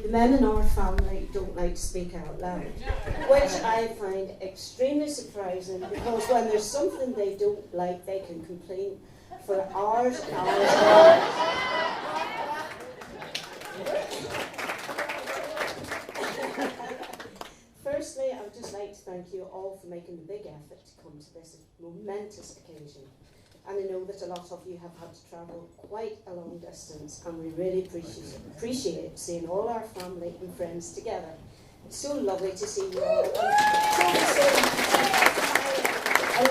the men in our family don't like to speak out loud, which I find extremely surprising, because when there's something they don't like, they can complain for hours and hours and hours. Firstly, I would just like to thank you all for making the big effort to come to this momentous occasion. And I know that a lot of you have had to travel quite a long distance, and we really appreciate seeing all our family and friends together. It's so lovely to see you all. I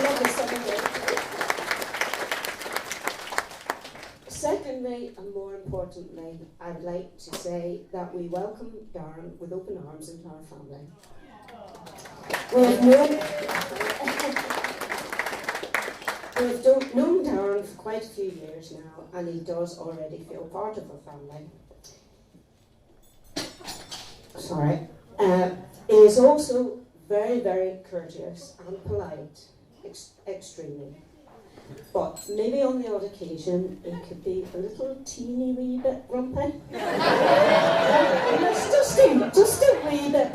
love the summer day. Secondly, and more importantly, I'd like to say that we welcome Darren with open arms into our family. We've known Darren for quite a few years now, and he does already feel part of our family. Sorry. He is also very, very courteous and polite, extremely. But maybe on the odd occasion, he could be a little teeny wee bit grumpy. just a wee bit.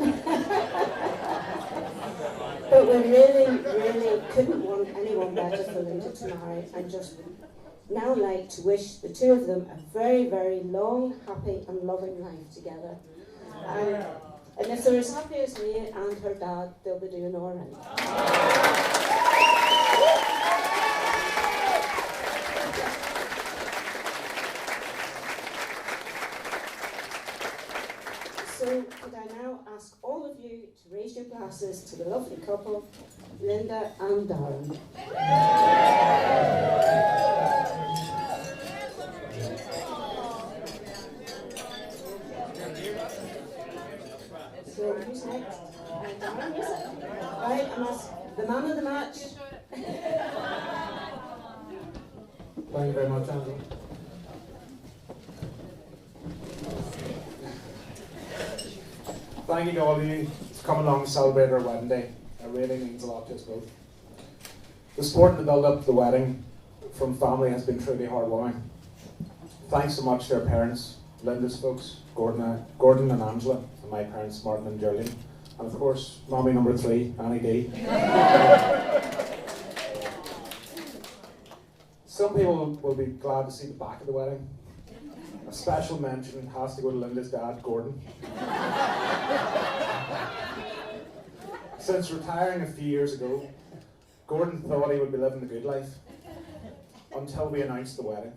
But we really couldn't want anyone better for Linda to marry, and just now like to wish the two of them a very, very long, happy and loving life together. And if they're as happy as me and her dad, they'll be doing all right. So could I now ask all of you to raise your glasses to the lovely couple, Linda and Darren. So who's next? Darren, is it? Right, I must, the man of the match. Thank you very much, Angela. Thank you to all of you for coming along to celebrate our wedding day. It really means a lot to us both. The support and the build-up to the wedding from family has been truly heartwarming. Thanks so much to our parents, Linda's folks, Gordon and Angela, and my parents, Martin and Gillian, and of course, mommy number 3, Annie D. Some people will be glad to see the back of the wedding. A special mention has to go to Linda's dad, Gordon. Since retiring a few years ago, Gordon thought he would be living the good life until we announced the wedding.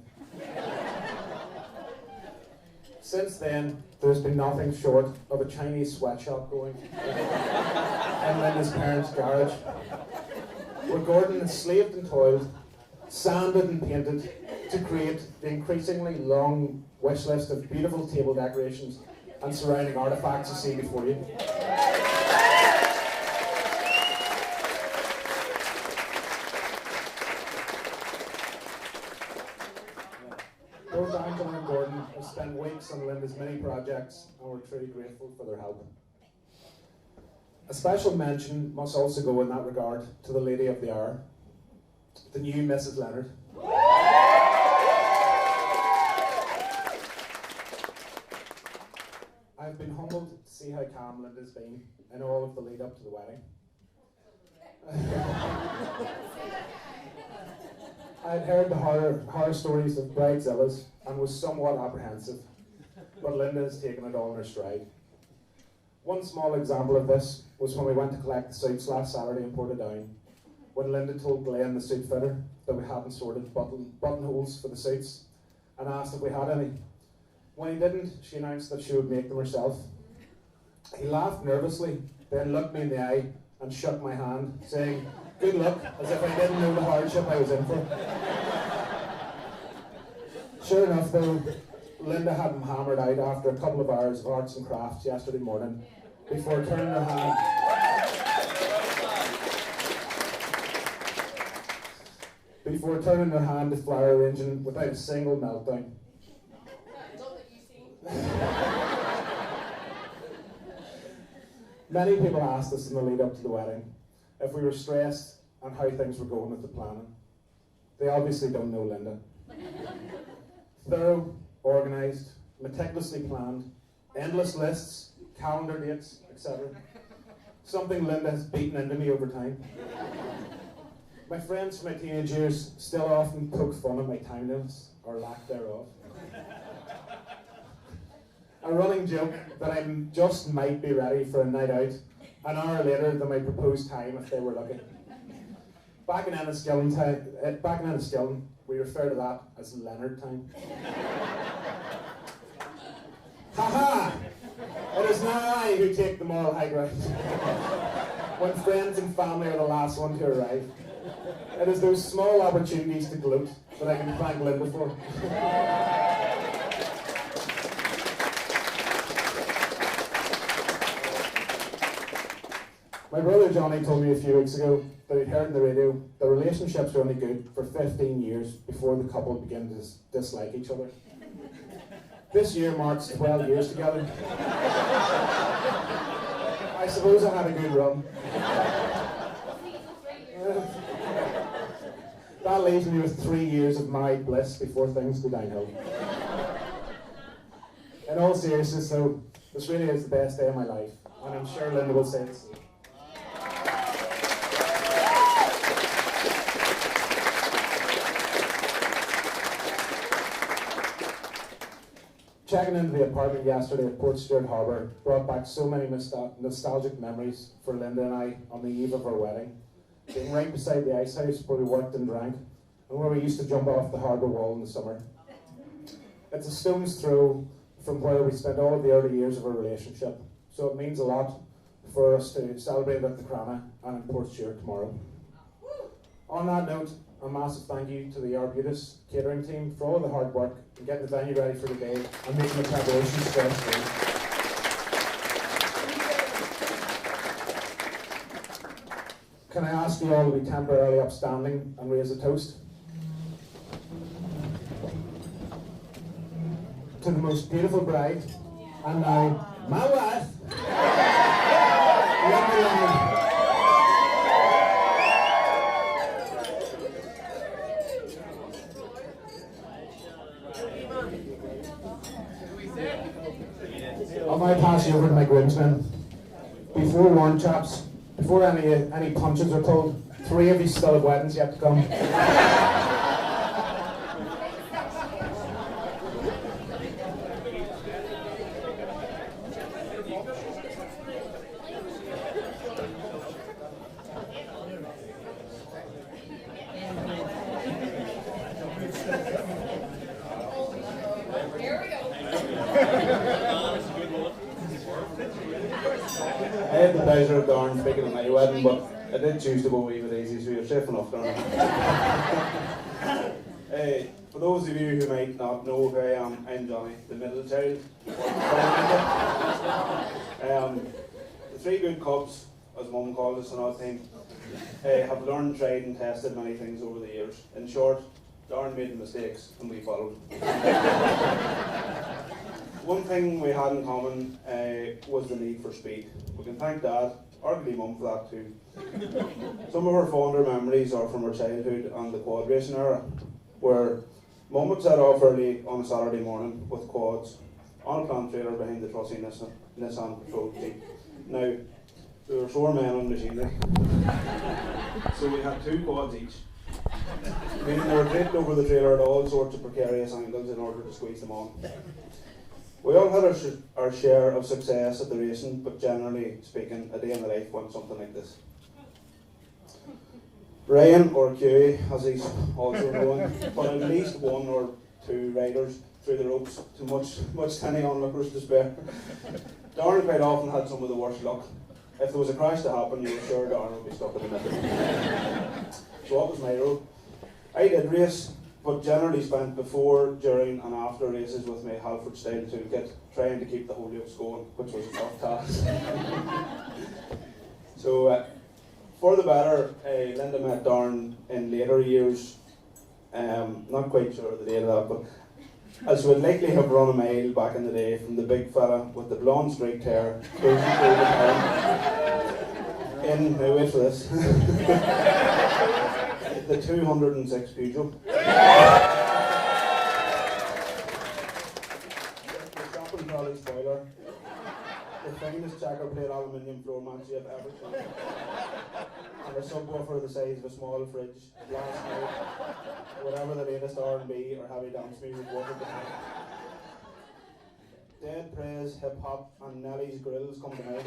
Since then, there's been nothing short of a Chinese sweatshop going in Linda's parents' garage, where Gordon has slaved and toiled, sanded and painted to create the increasingly long wish list of beautiful table decorations and surrounding artifacts you see before you. Both Angela and Gordon have spent weeks on Linda's many projects, and we're truly grateful for their help. A special mention must also go in that regard to the lady of the hour, the new Mrs. Leonard. I've been humbled to see how calm Linda's been in all of the lead up to the wedding. I had heard the horror stories of bridezillas and was somewhat apprehensive, but Linda has taken it all in her stride. One small example of this was when we went to collect the suits last Saturday in Portadown, when Linda told Glenn, the suit fitter, that we hadn't sorted buttonholes for the suits and asked if we had any. When he didn't, she announced that she would make them herself. He laughed nervously, then looked me in the eye and shook my hand, saying, "Good luck," as if I didn't know the hardship I was in for. Sure enough though, Linda had him hammered out after a couple of hours of arts and crafts yesterday morning, before turning her hand to flower arranging without a single meltdown. Many people asked us in the lead up to the wedding if we were stressed and how things were going with the planning. They obviously don't know Linda. Thorough, organised, meticulously planned, endless lists, calendar dates, etc. Something Linda has beaten into me over time. My friends from my teenage years still often poke fun at my timeliness, or lack thereof. A running joke that I just might be ready for a night out an hour later than my proposed time if they were lucky. Back in Enniskillen, we refer to that as Leonard time. Ha-ha! It is now I who take the moral high ground. When friends and family are the last one to arrive. It is those small opportunities to gloat that I can thank Linda for. My brother Johnny told me a few weeks ago that he'd heard on the radio that relationships are only good for 15 years before the couple begin to dislike each other. This year marks 12 years together. I suppose I had a good run. That leaves me with 3 years of married bliss before things go downhill. In all seriousness though, this really is the best day of my life, and I'm sure Linda will say the same. Checking into the apartment yesterday at Port Stewart Harbour brought back so many nostalgic memories for Linda and I on the eve of our wedding. Being right beside the ice house where we worked and drank, and where we used to jump off the harbour wall in the summer. It's a stone's throw from where we spent all of the early years of our relationship, so it means a lot for us to celebrate at the Crana and in Port Stewart tomorrow. On that note, a massive thank you to the Arbutus catering team for all the hard work in getting the venue ready for the day and making the preparations stress-free. Can I ask you all to be temporarily upstanding and raise a toast? To the most beautiful bride, and now, my wife, Linda Leonard. I'll now pass you over to my groomsmen. Be forewarned, chaps. Before any punches are pulled, 3 of you still have weddings yet to come. I had the pleasure of Darren speaking at my wedding, but I did choose to go a wee bit easy, so you're safe enough, Darren. For those of you who might not know who I am, I'm Johnny, the middle child. The 3 good cubs, as Mum called us in our time, have learned, tried and tested many things over the years. In short, Darren made mistakes and we followed. One thing we had in common was the need for speed. We can thank Dad, arguably Mum for that too. Some of our fonder memories are from our childhood and the quad racing era, where Mum would set off early on a Saturday morning with quads on a plant trailer behind the trusty Nissan Patrol Jeep. Now, we were 4 men on machinery, so we had 2 quads each, meaning they were draped over the trailer at all sorts of precarious angles in order to squeeze them on. We all had our share of success at the racing, but generally speaking, a day in the life went something like this. Ryan, or QE, as he's also known, put at least 1 or 2 riders through the ropes to much tiny onlookers' despair. Darren quite often had some of the worst luck. If there was a crash to happen, you were sure Darren would be stuck in the middle. So what was my role? I did race, but generally spent before, during and after races with my Halford style toolkit, trying to keep the Hollyoaks going, which was a tough task. So, for the better, Linda met Darren in later years, not quite sure of the date of that, but as would likely have run a mile back in the day from the big fella with the blonde streaked hair, closing through the town, in, now wait for this, the 206 Peugeot. The shopping trolley spoiler, the finest checker plate aluminium floor mats you have ever seen. And a subwoofer the size of a small fridge, last night, whatever the latest R&B or heavy dance music was at the time. Dead praise, hip hop, and Nelly's grills come to my mind.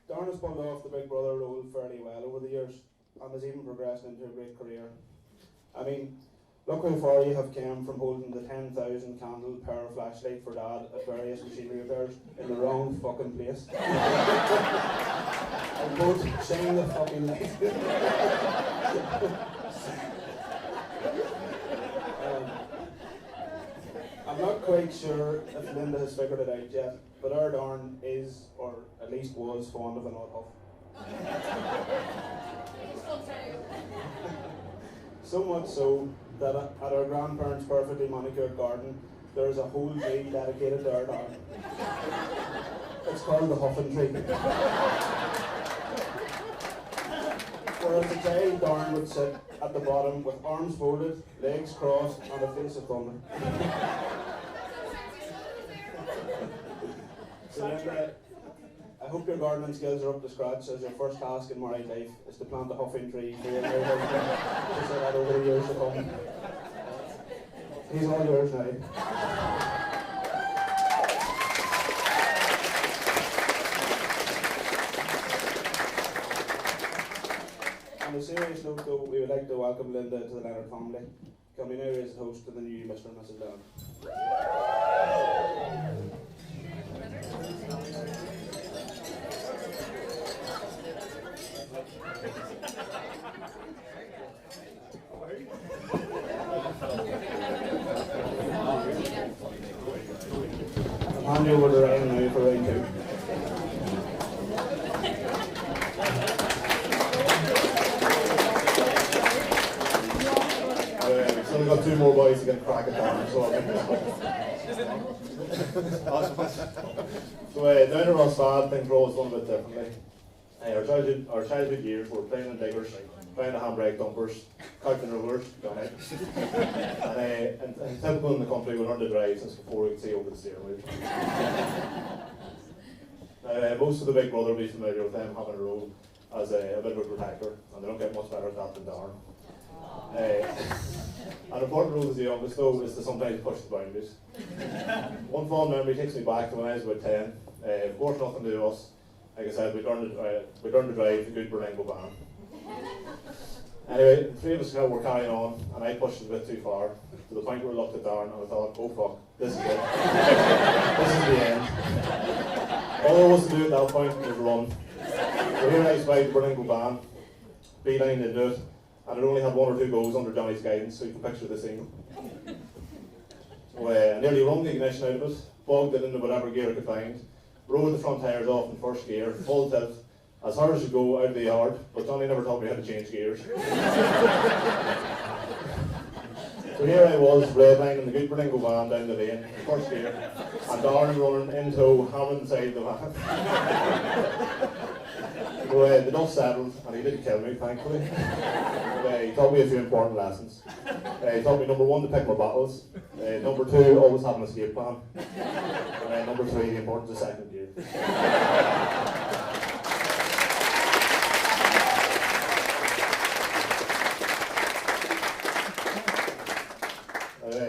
Darren has pulled off the Big Brother role fairly well over the years, and has even progressed into a great career. I mean, look how far you have come from holding the 10,000 candle power flashlight for Dad at various machinery repairs in the wrong fucking place. And both shine the fucking light. I'm not quite sure if Linda has figured it out yet, but our Darn is, or at least was, fond of an odd huff. So much so that at our grandparents' perfectly manicured garden, there is a whole tree dedicated to our Darn. It's called the Huffin' Tree. Whereas a child Darn would sit at the bottom with arms folded, legs crossed, and a face of thunder. So Linda, I hope your gardening skills are up to scratch, as your first task in married life is to plant a huffing tree for your new husband to sit at over the years to come. He's all yours now. On a serious note though, we would like to welcome Linda to the Leonard family. Can we now raise the host to the new Mr. and Mrs. Leonard? I'll hand you over to Ryan now for round 2. So we've got 2 more boys to get a crack at that, so I think So down at Rossfad, things were always done a bit differently. Our childhood years were playing in diggers, playing the handbrake dumpers, counting rollers, and typical in the country, we learned to drive since before we could see over the steering wheel. Most of the Big Brother will be familiar with them having a role as a bit of a protector, and they don't get much better at that than Darren. An important role as the youngest though is to sometimes push the boundaries. One fond memory takes me back to when I was about 10. Of course nothing to do with us. Like I said, we learned to drive a good Berlingo van. Anyway, the 3 of us were carrying on, and I pushed it a bit too far, to the point where I looked at Darren and I thought, oh fuck, this is it. This is the end. All there was to do at that point was run. So here I spied the Berlingo van, beeline into it, and it only had 1 or 2 goes under Johnny's guidance, so you can picture the scene. So I nearly wrung the ignition out of it, bogged it into whatever gear I could find, rode the front tyres off in first gear, full tilt, as hard as you go out of the yard, but Johnny never taught me how to change gears. So here I was, redlining the good Berlingo van down the lane, in first gear, and Darren running in tow, hammering inside the van. So the dust settled, and he didn't kill me, thankfully. But, he taught me a few important lessons. He taught me number 1 to pick my battles, number 2 always have an escape plan, and number 3 the importance of second gear.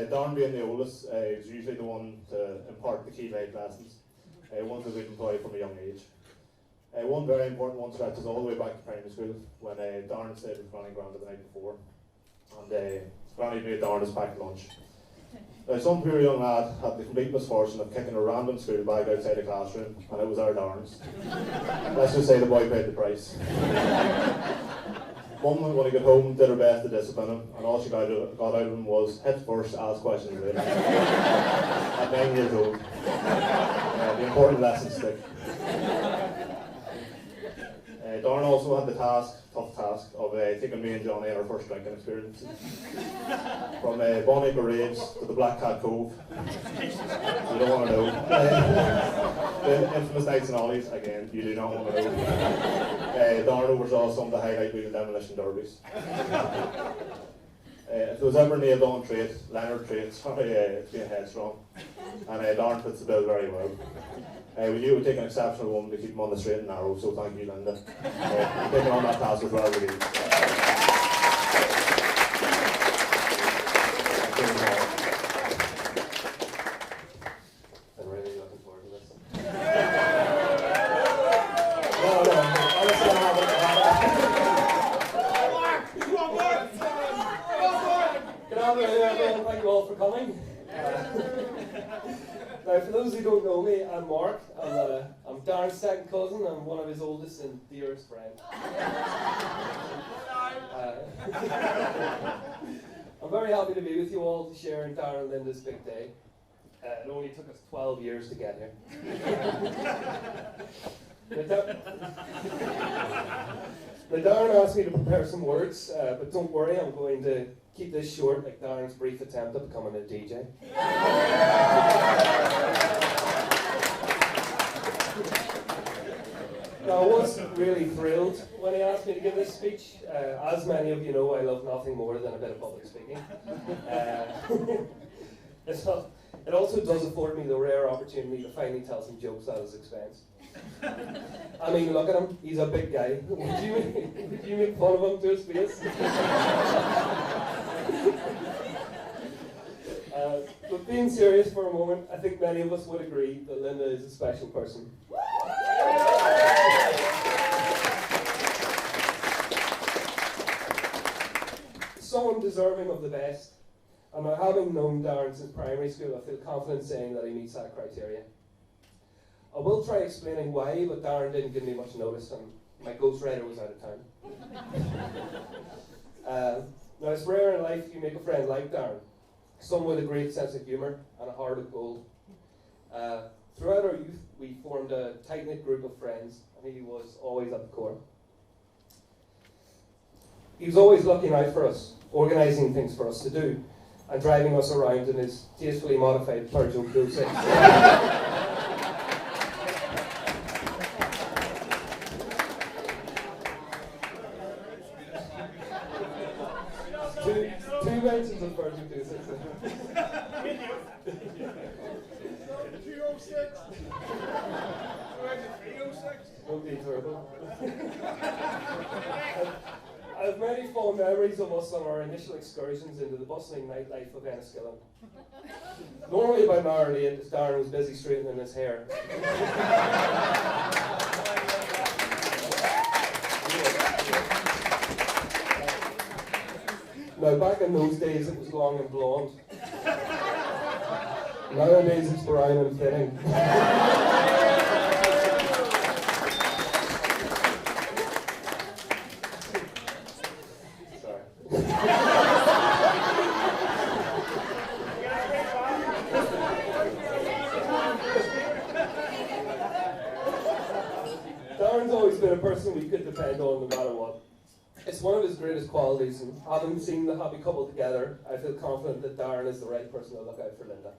Darren being the oldest is usually the one to impart the key life lessons, ones that we've employed from a young age. One very important one stretches all the way back to primary school, when Darren stayed with Granny Granda the night before, and Granny made Darren his packed lunch. Some poor young lad had the complete misfortune of kicking a random school bag outside a classroom, and it was our Darren's. Let's just say the boy paid the price. Mum, when he got home, did her best to discipline him, and all she got out of him was hit first, ask questions later. At 9 years old. The important lessons stick. Darren also had the tough task, of taking me and Johnny on our first drinking experiences. From Bonacre Raves to the Black Cat Cove. You don't want to know. The infamous nights and ollies, again, you do not want to know. Darren oversaw some of the highlight wheel demolition derbies. If there was ever a nailed on trait, Leonard trait, sorry, it's being headstrong. And Darren fits the bill very well. We knew it would take an exceptional woman to keep him on the straight and narrow, so thank you, Linda. Taking on that task with well released. I'm really looking forward to this. No, honestly, I haven't. Good afternoon, everyone. Thank you all for coming. Now, for those who don't know me, I'm Mark. I'm Darren's second cousin. I'm one of his oldest and dearest friends. I'm very happy to be with you all to share in Darren and Linda's big day. It only took us 12 years to get here. Now, Darren asked me to prepare some words, but don't worry, I'm going to keep this short, like Darren's brief attempt at becoming a DJ. Now, I was really thrilled when he asked me to give this speech. As many of you know, I love nothing more than a bit of public speaking. It also does afford me the rare opportunity to finally tell some jokes at his expense. I mean, look at him, he's a big guy. Would you make fun of him to his face? But being serious for a moment, I think many of us would agree that Linda is a special person. Someone deserving of the best. And now, having known Darren since primary school, I feel confident saying that he meets that criteria. I will try explaining why, but Darren didn't give me much notice and my ghostwriter was out of town. Now, it's rare in life you make a friend like Darren. Some with a great sense of humour and a heart of gold. Throughout our youth, we formed a tight-knit group of friends, and he was always at the core. He was always looking out for us, organising things for us to do, and driving us around in his tastefully modified Peugeot 206. Two mentions of Peugeot 206. 206. Don't be terrible. I have many fond memories of us on our initial excursions into the bustling nightlife of Enniskillen. Normally by an hour late, as Darren was busy straightening his hair. Now, back in those days, it was long and blonde. Nowadays, it's brown and thinning. Sorry. Darren's always been a person we could depend on no matter what. It's one of his greatest qualities, and having seen the happy couple together, I feel confident that Darren is the right person to look out for Linda.